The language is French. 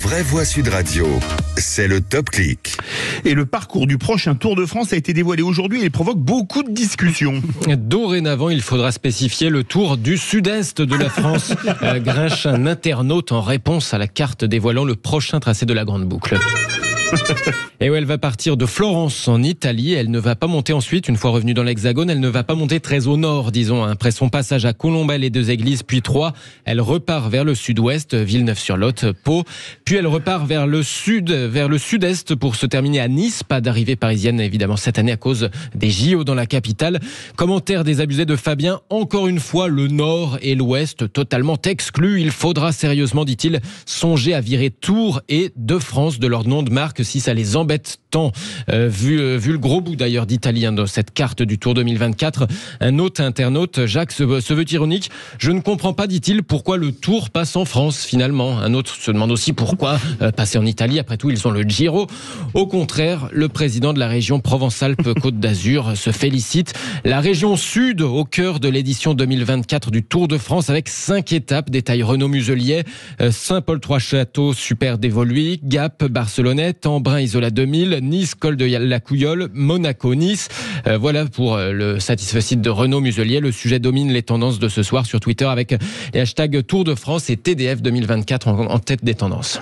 vraie voix Sud Radio, c'est le Top Clic. Et le parcours du prochain Tour de France a été dévoilé aujourd'hui et il provoque beaucoup de discussions. Dorénavant, il faudra spécifier le Tour du Sud-Est de la France. Grinche un internaute en réponse à la carte dévoilant le prochain tracé de la Grande Boucle. Et où elle va partir de Florence en Italie. Elle ne va pas monter ensuite, une fois revenue dans l'Hexagone, elle ne va pas monter très au nord, disons. Après son passage à Colombelles et Deux-Églises, puis Troyes, elle repart vers le sud-ouest, Villeneuve-sur-Lot, Pau. Puis elle repart vers le sud-est pour se terminer à Nice. Pas d'arrivée parisienne, évidemment, cette année à cause des JO dans la capitale. Commentaire désabusé de Fabien. Encore une fois, le nord et l'ouest totalement exclus. Il faudra sérieusement, dit-il, songer à virer Tours et de France de leur nom de marque si ça les embête tant. Vu le gros bout d'ailleurs d'Italien dans cette carte du Tour 2024, un autre internaute, Jacques, se veut ironique. Je ne comprends pas, dit-il, pourquoi le Tour passe en France finalement. Un autre se demande aussi pourquoi passer en Italie. Après tout, ils ont le Giro. Au contraire, le président de la région Provence-Alpes-Côte d'Azur se félicite. La région sud au cœur de l'édition 2024 du Tour de France avec 5 étapes, détaille Renaud Muselier. Saint-Paul-Trois-Châteaux, Super Dévoluy, Gap, Barcelonnette, Embrun, Isola 2000, Nice, Col de la Couillole, Monaco, Nice. Voilà pour le satisfait de Renaud Muselier. Le sujet domine les tendances de ce soir sur Twitter avec les hashtags Tour de France et TDF 2024 en tête des tendances.